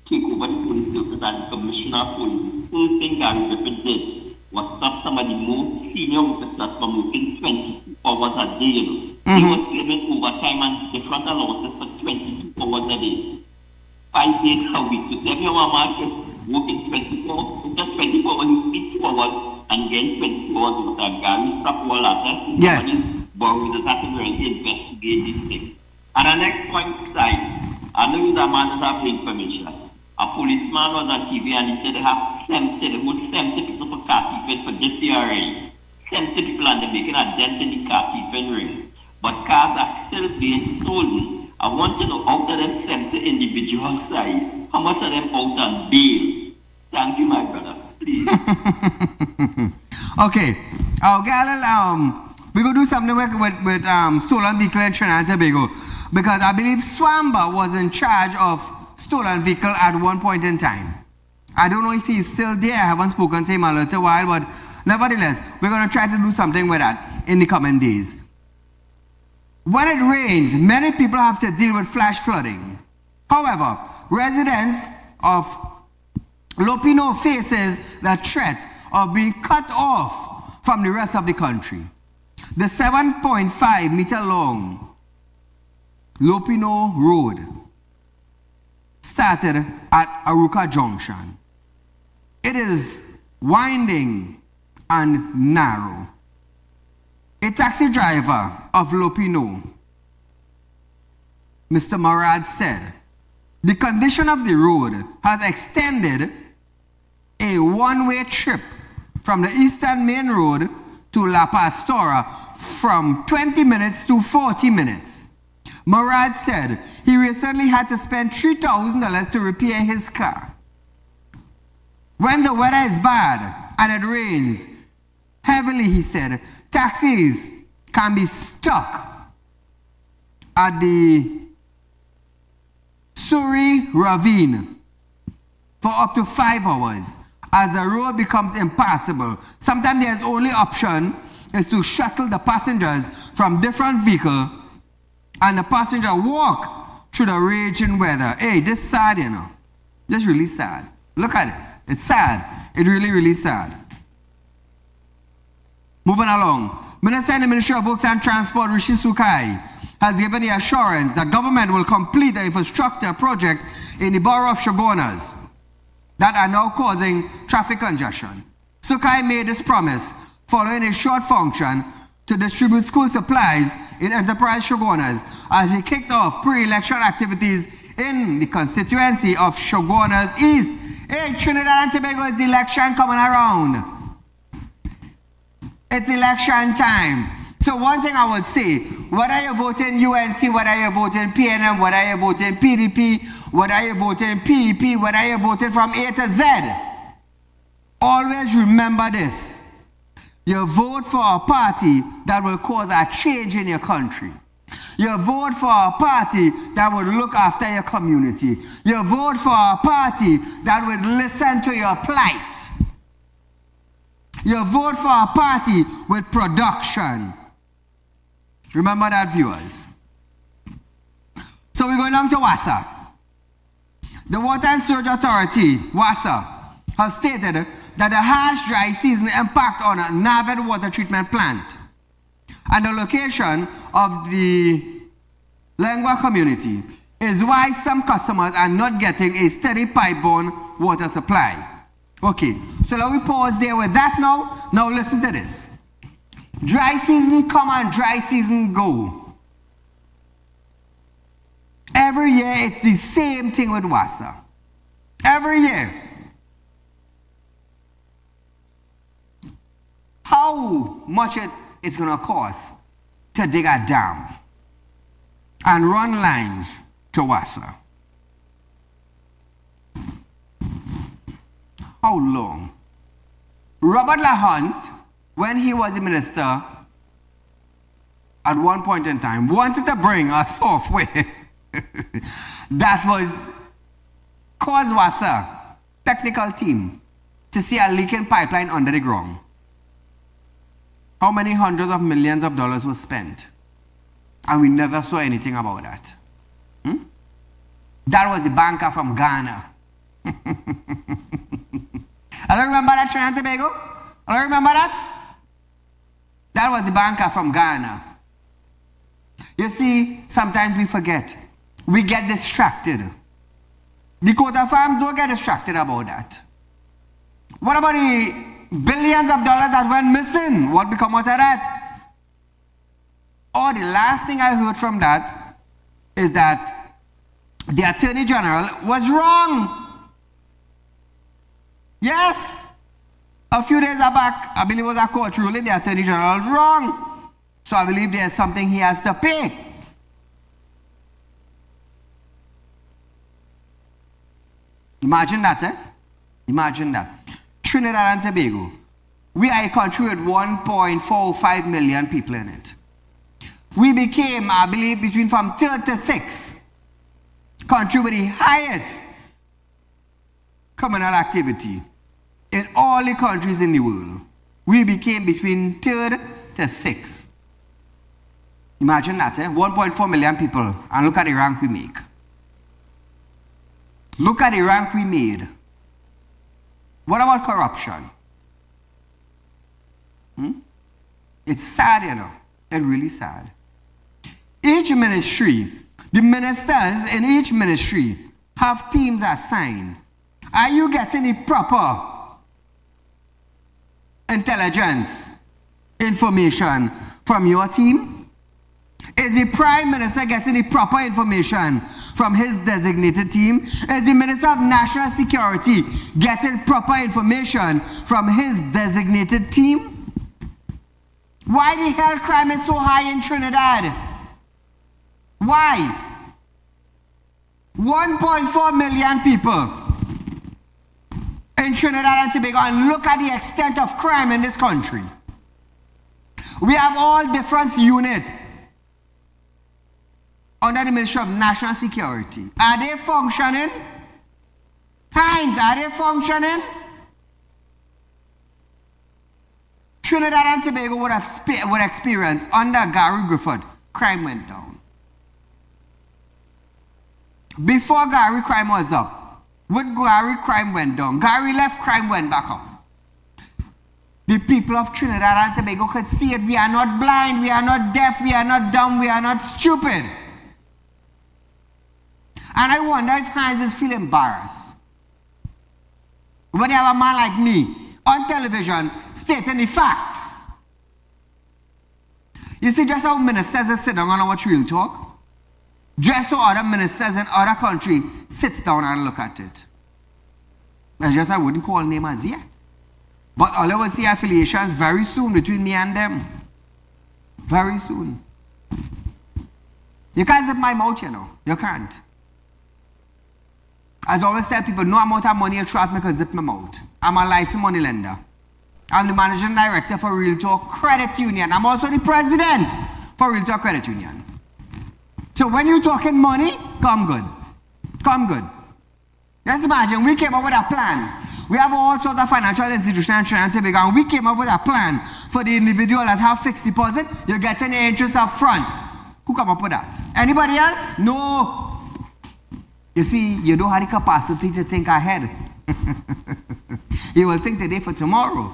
take over the police service and the commissioner of police. The first thing Gary Griffith did was stop some of the most senior officers from working 22 hours a day. He was claiming overtime and different allowances for 22 hours a day. 5 days a week. So if your man is working 24, just 24 hours, you speak 2 hours, and getting 24 hours with that guy. We stop all that. Yes. But we just have to really investigate this thing. And the next point, I know the man does have information. A policeman was on TV and he said they have 70 people for car thieving for this year already. 70 people and they're making a dent in the car thieving ring. But cars are still being stolen. I want to know out of them 70 individual size, how much of them out on bail? Thank you, my brother. Please. Okay. We're going to do something with stolen vehicle in Trinidad and Tobago. Because I believe Swamba was in charge of stolen vehicle at one point in time. I don't know if he's still there. I haven't spoken to him a little while, but nevertheless, we're going to try to do something with that in the coming days. When it rains, many people have to deal with flash flooding. However, residents of Lopino faces the threat of being cut off from the rest of the country. The 7.5 meter long Lopino Road started at Aruka Junction. It is winding and narrow. A taxi driver of Lopino, Mr. Murad, said, the condition of the road has extended a one-way trip from the Eastern Main Road to La Pastora from 20 minutes to 40 minutes. Murad said he recently had to spend $3,000 to repair his car. When the weather is bad and it rains heavily, he said, taxis can be stuck at the Surrey Ravine for up to 5 hours as the road becomes impassable. Sometimes there's only option is to shuttle the passengers from different vehicles and the passenger walk through the raging weather. Hey, this is sad, you know. This is really sad. Look at it. It's sad. It's really, really sad. Moving along. Minister in the Ministry of Works and Transport, Rishi Sukai, has given the assurance that government will complete the infrastructure project in the borough of Shogunas that are now causing traffic congestion. Sukai made this promise following a short function to distribute school supplies in Enterprise Shogunas as he kicked off pre-election activities in the constituency of Shogunas East. Hey, Trinidad and Tobago, is the election coming around. It's election time. So one thing I would say, whether you're voting UNC, whether you're voting PNM, whether you're voting PDP, whether you're voting PEP, whether you're voting from A to Z, always remember this. You vote for a party that will cause a change in your country. You vote for a party that will look after your community. You vote for a party that will listen to your plight. You vote for a party with production. Remember that, viewers. So we're going down to WASA. The Water and Sewage Authority, WASA, has stated that the harsh dry season impact on a Navid water treatment plant and the location of the Lengua community is why some customers are not getting a steady pipe-borne water supply. Okay, so let me pause there with that now. Now listen to this. Dry season come and dry season go. Every year it's the same thing with WASA. Every year. How much it's going to cost to dig a dam and run lines to WASA? How long? Robert LaHunt, when he was a minister, at one point in time, wanted to bring a software that would cause WASA technical team to see a leaking pipeline under the ground. How many hundreds of millions of dollars were spent? And we never saw anything about that. That was the banker from Ghana. I don't remember that, Trinidad and Tobago? I don't remember that? That was the banker from Ghana. You see, sometimes we forget. We get distracted. The Kota farm, don't get distracted about that. What about the billions of dollars that went missing. What become out of that? Or the last thing I heard from that is that the Attorney General was wrong. Yes. A few days back, I believe it was a court ruling, the Attorney General was wrong. So I believe there's something he has to pay. Imagine that, eh? Imagine that. Trinidad and Tobago. We are a country with 1.45 million people in it. We became, I believe, from third to sixth country with the highest criminal activity in all the countries in the world. We became between third to sixth. Imagine that, eh? 1.4 million people, and look at the rank we make. Look at the rank we made. What about corruption? It's sad, you know. It's really sad. Each ministry, the ministers in each ministry have teams assigned. Are you getting the proper intelligence, information from your team? Is the Prime Minister getting the proper information from his designated team? Is the Minister of National Security getting proper information from his designated team? Why the hell crime is so high in Trinidad? Why? 1.4 million people in Trinidad and Tobago, and look at the extent of crime in this country. We have all different units under the Ministry of National Security. Are they functioning? Hines, are they functioning? Trinidad and Tobago would experience under Gary Griffith, crime went down. Before Gary, crime was up. With Gary, crime went down. Gary left, crime went back up. The people of Trinidad and Tobago could see it. We are not blind, we are not deaf, we are not dumb, we are not stupid. And I wonder if Hines is feeling embarrassed when you have a man like me on television stating the facts. You see, just how ministers are sitting down on our Real Talk, just how other ministers in other countries sit down and look at it. It's just I wouldn't call names as yet. But all of us see affiliations very soon between me and them. Very soon. You can't zip my mouth, you know. You can't. As I always tell people, no amount of money you throw at me can zip my mouth. I'm a licensed money lender. I'm the managing director for Real Talk Credit Union. I'm also the president for Real Talk Credit Union. So when you're talking money, come good. Come good. Just imagine, we came up with a plan. We have all sorts of financial institutions in Trinidad and Tobago, and we came up with a plan for the individual that have fixed deposit, you're getting the interest up front. Who come up with that? Anybody else? No. You see, you don't have the capacity to think ahead. You will think today for tomorrow,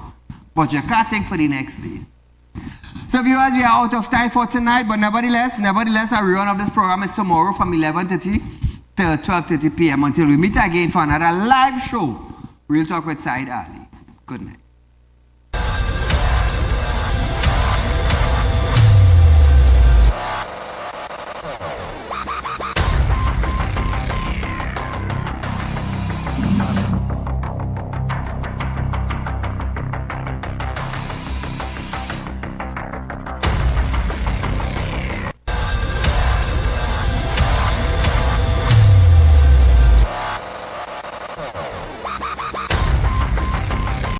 but you can't think for the next day. So viewers, we are out of time for tonight, but nevertheless, our rerun of this program is tomorrow from 11:30 to 12:30 p.m. until we meet again for another live show, Real Talk with Saieed Ali. Good night.